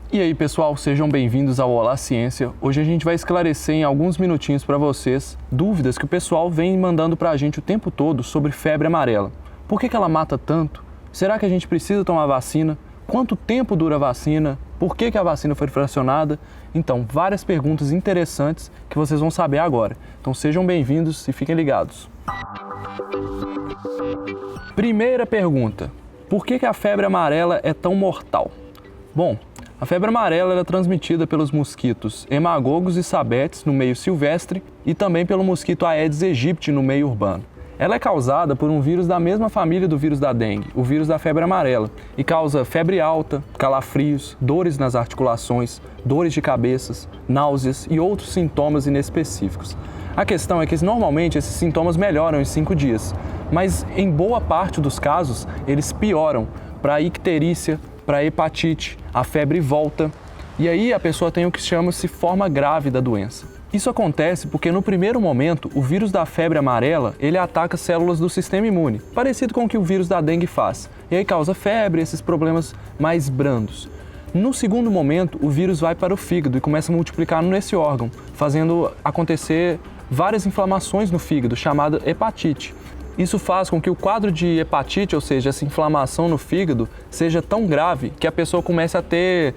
E aí pessoal, sejam bem-vindos ao Olá Ciência. Hoje a gente vai esclarecer em alguns minutinhos para vocês dúvidas que o pessoal vem mandando para a gente o tempo todo sobre febre amarela. Por que ela mata tanto? Será que a gente precisa tomar vacina? Quanto tempo dura a vacina? Por que a vacina foi fracionada? Então, várias perguntas interessantes que vocês vão saber agora. Então sejam bem-vindos e fiquem ligados. Primeira pergunta: por que a febre amarela é tão mortal? Bom, a febre amarela é transmitida pelos mosquitos hemagogos e sabetes no meio silvestre e também pelo mosquito Aedes aegypti no meio urbano. Ela é causada por um vírus da mesma família do vírus da dengue, o vírus da febre amarela, e causa febre alta, calafrios, dores nas articulações, dores de cabeça, náuseas e outros sintomas inespecíficos. A questão é que normalmente esses sintomas melhoram em 5 dias, mas em boa parte dos casos eles pioram para a icterícia, para a hepatite, a febre volta, e aí a pessoa tem o que chama-se forma grave da doença. Isso acontece porque no primeiro momento o vírus da febre amarela ele ataca células do sistema imune, parecido com o que o vírus da dengue faz, e aí causa febre, esses problemas mais brandos. No segundo momento o vírus vai para o fígado e começa a multiplicar nesse órgão, fazendo acontecer várias inflamações no fígado, chamada hepatite. Isso faz com que o quadro de hepatite, ou seja, essa inflamação no fígado, seja tão grave que a pessoa comece a ter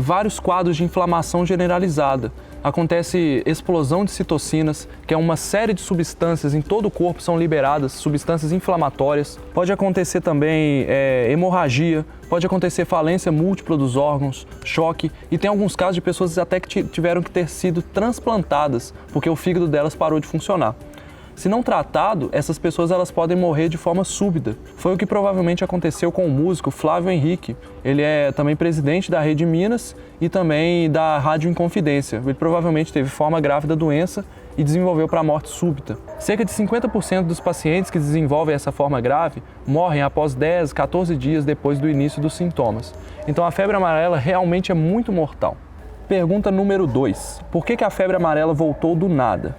vários quadros de inflamação generalizada. Acontece explosão de citocinas, que é uma série de substâncias em todo o corpo são liberadas, substâncias inflamatórias. Pode acontecer também hemorragia, pode acontecer falência múltipla dos órgãos, choque, e tem alguns casos de pessoas até que tiveram que ter sido transplantadas, porque o fígado delas parou de funcionar. Se não tratado, essas pessoas elas podem morrer de forma súbita. Foi o que provavelmente aconteceu com o músico Flávio Henrique. Ele é também presidente da Rede Minas e também da Rádio Inconfidência. Ele provavelmente teve forma grave da doença e desenvolveu para a morte súbita. Cerca de 50% dos pacientes que desenvolvem essa forma grave morrem após 10, 14 dias depois do início dos sintomas. Então a febre amarela realmente é muito mortal. Pergunta número 2. Por que a febre amarela voltou do nada?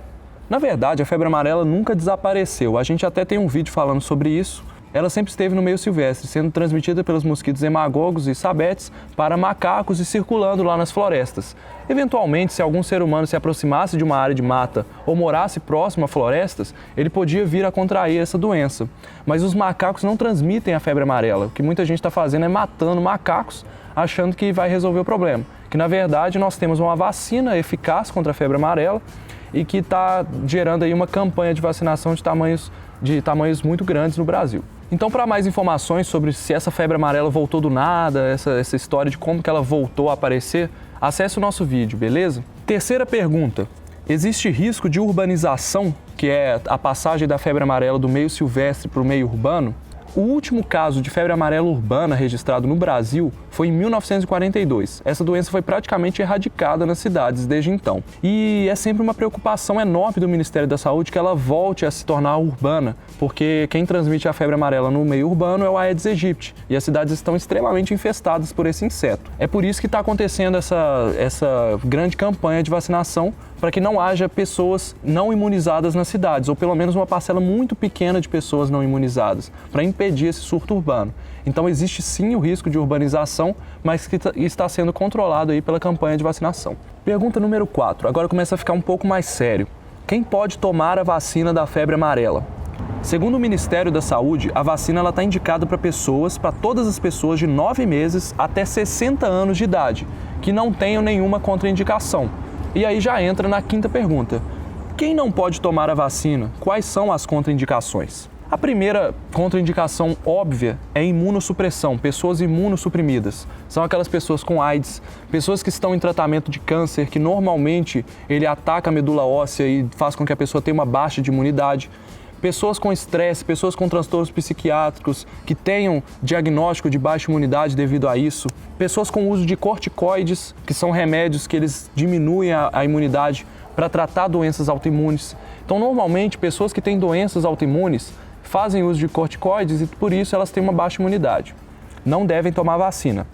Na verdade, a febre amarela nunca desapareceu. A gente até tem um vídeo falando sobre isso. Ela sempre esteve no meio silvestre, sendo transmitida pelos mosquitos hemagogos e sabetes para macacos e circulando lá nas florestas. Eventualmente, se algum ser humano se aproximasse de uma área de mata ou morasse próximo a florestas, ele podia vir a contrair essa doença. Mas os macacos não transmitem a febre amarela. O que muita gente está fazendo é matando macacos, achando que vai resolver o problema. Que na verdade nós temos uma vacina eficaz contra a febre amarela e que está gerando aí uma campanha de vacinação de tamanhos muito grandes no Brasil. Então, para mais informações sobre se essa febre amarela voltou do nada, essa história de como que ela voltou a aparecer, acesse o nosso vídeo, beleza? Terceira pergunta: existe risco de urbanização, que é a passagem da febre amarela do meio silvestre para o meio urbano? O último caso de febre amarela urbana registrado no Brasil foi em 1942. Essa doença foi praticamente erradicada nas cidades desde então. E é sempre uma preocupação enorme do Ministério da Saúde que ela volte a se tornar urbana, porque quem transmite a febre amarela no meio urbano é o Aedes aegypti, e as cidades estão extremamente infestadas por esse inseto. É por isso que está acontecendo essa grande campanha de vacinação para que não haja pessoas não imunizadas nas cidades, ou pelo menos uma parcela muito pequena de pessoas não imunizadas, para impedir esse surto urbano. Então existe sim o risco de urbanização, mas que está sendo controlado aí pela campanha de vacinação. Pergunta número 4, agora começa a ficar um pouco mais sério. Quem pode tomar a vacina da febre amarela? Segundo o Ministério da Saúde, a vacina está indicada para todas as pessoas de 9 meses até 60 anos de idade, que não tenham nenhuma contraindicação. E aí já entra na quinta pergunta. Quem não pode tomar a vacina? Quais são as contraindicações? A primeira contraindicação óbvia é imunossupressão, pessoas imunossuprimidas. São aquelas pessoas com AIDS, pessoas que estão em tratamento de câncer, que normalmente ele ataca a medula óssea e faz com que a pessoa tenha uma baixa de imunidade. Pessoas com estresse, pessoas com transtornos psiquiátricos que tenham diagnóstico de baixa imunidade devido a isso. Pessoas com uso de corticoides, que são remédios que eles diminuem a imunidade para tratar doenças autoimunes. Então, normalmente, pessoas que têm doenças autoimunes fazem uso de corticoides e, por isso, elas têm uma baixa imunidade. Não devem tomar vacina.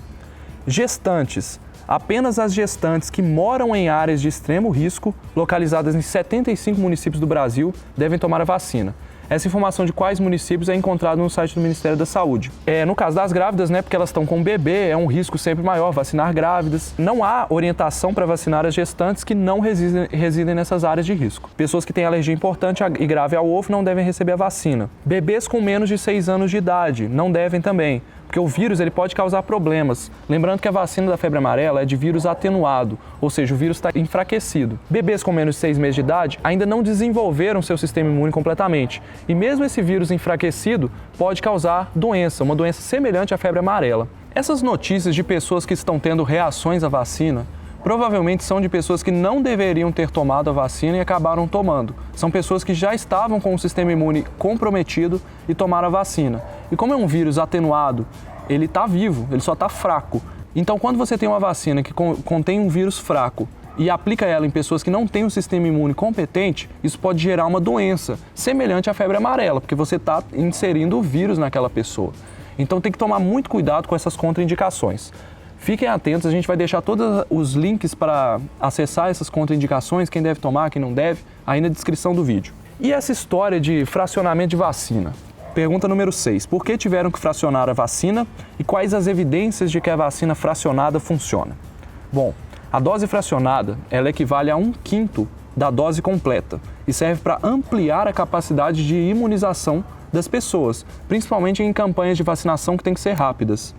Gestantes. Apenas as gestantes que moram em áreas de extremo risco, localizadas em 75 municípios do Brasil, devem tomar a vacina. Essa informação de quais municípios é encontrada no site do Ministério da Saúde. No caso das grávidas, né, porque elas estão com um bebê, é um risco sempre maior vacinar grávidas. Não há orientação para vacinar as gestantes que não residem nessas áreas de risco. Pessoas que têm alergia importante e grave ao ovo não devem receber a vacina. Bebês com menos de 6 anos de idade não devem também, porque o vírus ele pode causar problemas. Lembrando que a vacina da febre amarela é de vírus atenuado, ou seja, o vírus está enfraquecido. Bebês com menos de 6 meses de idade ainda não desenvolveram seu sistema imune completamente. E mesmo esse vírus enfraquecido pode causar doença, uma doença semelhante à febre amarela. Essas notícias de pessoas que estão tendo reações à vacina provavelmente são de pessoas que não deveriam ter tomado a vacina e acabaram tomando. São pessoas que já estavam com o sistema imune comprometido e tomaram a vacina. E como é um vírus atenuado, ele está vivo, ele só está fraco. Então, quando você tem uma vacina que contém um vírus fraco e aplica ela em pessoas que não têm um sistema imune competente, isso pode gerar uma doença semelhante à febre amarela, porque você está inserindo o vírus naquela pessoa. Então, tem que tomar muito cuidado com essas contraindicações. Fiquem atentos, a gente vai deixar todos os links para acessar essas contraindicações, quem deve tomar, quem não deve, aí na descrição do vídeo. E essa história de fracionamento de vacina? Pergunta número 6. Por que tiveram que fracionar a vacina e quais as evidências de que a vacina fracionada funciona? Bom, a dose fracionada ela equivale a 1/5 da dose completa e serve para ampliar a capacidade de imunização das pessoas, principalmente em campanhas de vacinação que têm que ser rápidas.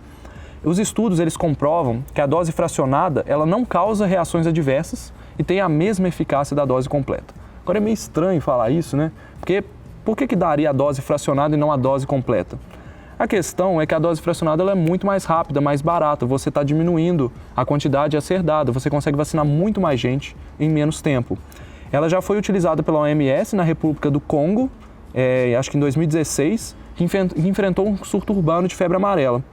Os estudos eles comprovam que a dose fracionada ela não causa reações adversas e tem a mesma eficácia da dose completa. Agora é meio estranho falar isso, né? Porque por que daria a dose fracionada e não a dose completa? A questão é que a dose fracionada ela é muito mais rápida, mais barata, você está diminuindo a quantidade a ser dada, você consegue vacinar muito mais gente em menos tempo. Ela já foi utilizada pela OMS na República do Congo, acho que em 2016, que enfrentou um surto urbano de febre amarela.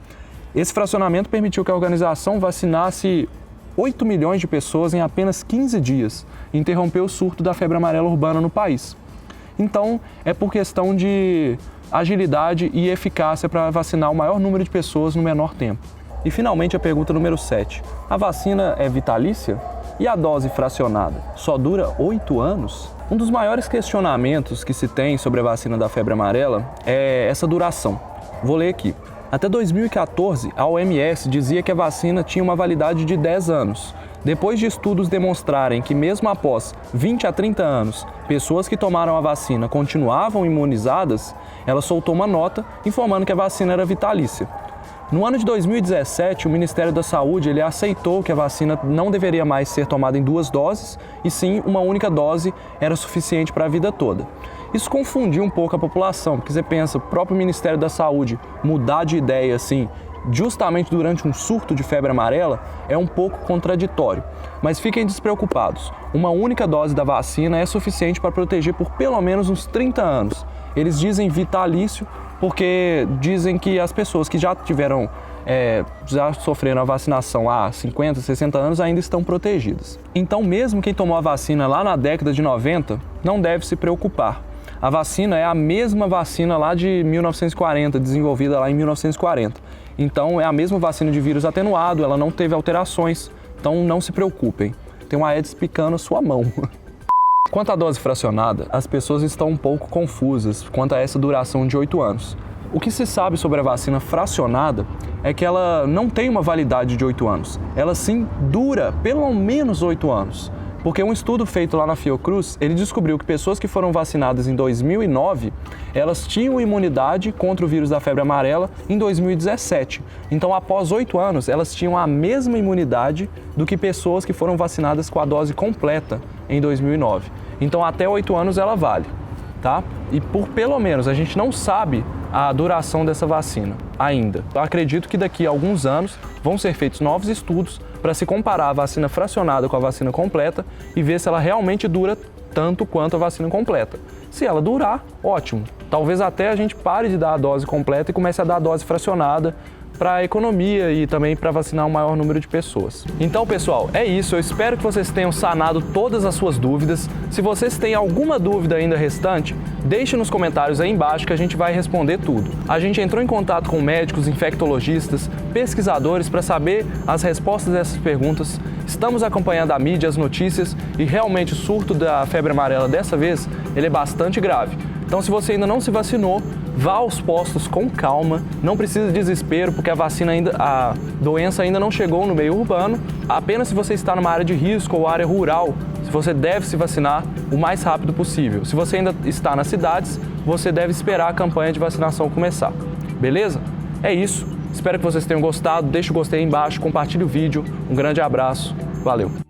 Esse fracionamento permitiu que a organização vacinasse 8 milhões de pessoas em apenas 15 dias e interrompeu o surto da febre amarela urbana no país. Então, é por questão de agilidade e eficácia para vacinar o maior número de pessoas no menor tempo. E, finalmente, a pergunta número 7. A vacina é vitalícia? E a dose fracionada só dura 8 anos? Um dos maiores questionamentos que se tem sobre a vacina da febre amarela é essa duração. Vou ler aqui. Até 2014, a OMS dizia que a vacina tinha uma validade de 10 anos. Depois de estudos demonstrarem que mesmo após 20 a 30 anos, pessoas que tomaram a vacina continuavam imunizadas, ela soltou uma nota informando que a vacina era vitalícia. No ano de 2017, o Ministério da Saúde ele aceitou que a vacina não deveria mais ser tomada em 2 doses, e sim uma única dose era suficiente para a vida toda. Isso confundiu um pouco a população, porque você pensa, o próprio Ministério da Saúde mudar de ideia assim, justamente durante um surto de febre amarela, é um pouco contraditório. Mas fiquem despreocupados, uma única dose da vacina é suficiente para proteger por pelo menos uns 30 anos. Eles dizem vitalício porque dizem que as pessoas que já sofreram a vacinação há 50, 60 anos ainda estão protegidas. Então, mesmo quem tomou a vacina lá na década de 90, não deve se preocupar. A vacina é a mesma vacina lá de 1940, desenvolvida lá em 1940. Então, é a mesma vacina de vírus atenuado, ela não teve alterações, então não se preocupem. Tem uma Aedes picando a sua mão. Quanto à dose fracionada, as pessoas estão um pouco confusas quanto a essa duração de 8 anos. O que se sabe sobre a vacina fracionada é que ela não tem uma validade de 8 anos. Ela sim dura pelo menos 8 anos. Porque um estudo feito lá na Fiocruz, ele descobriu que pessoas que foram vacinadas em 2009, elas tinham imunidade contra o vírus da febre amarela em 2017. Então, após 8 anos, elas tinham a mesma imunidade do que pessoas que foram vacinadas com a dose completa em 2009. Então, até 8 anos ela vale, tá? E por pelo menos, a gente não sabe a duração dessa vacina ainda. Eu acredito que daqui a alguns anos vão ser feitos novos estudos para se comparar a vacina fracionada com a vacina completa e ver se ela realmente dura tanto quanto a vacina completa. Se ela durar, ótimo. Talvez até a gente pare de dar a dose completa e comece a dar a dose fracionada para a economia e também para vacinar um maior número de pessoas. Então, pessoal, é isso. Eu espero que vocês tenham sanado todas as suas dúvidas. Se vocês têm alguma dúvida ainda restante, deixe nos comentários aí embaixo que a gente vai responder tudo. A gente entrou em contato com médicos, infectologistas, pesquisadores para saber as respostas dessas perguntas. Estamos acompanhando a mídia, as notícias e realmente o surto da febre amarela dessa vez, ele é bastante grave. Então, se você ainda não se vacinou, vá aos postos com calma, não precisa de desespero, porque a doença ainda não chegou no meio urbano. Apenas se você está numa área de risco ou área rural, você deve se vacinar o mais rápido possível. Se você ainda está nas cidades, você deve esperar a campanha de vacinação começar. Beleza? É isso. Espero que vocês tenham gostado. Deixa o gostei aí embaixo, compartilhe o vídeo. Um grande abraço. Valeu!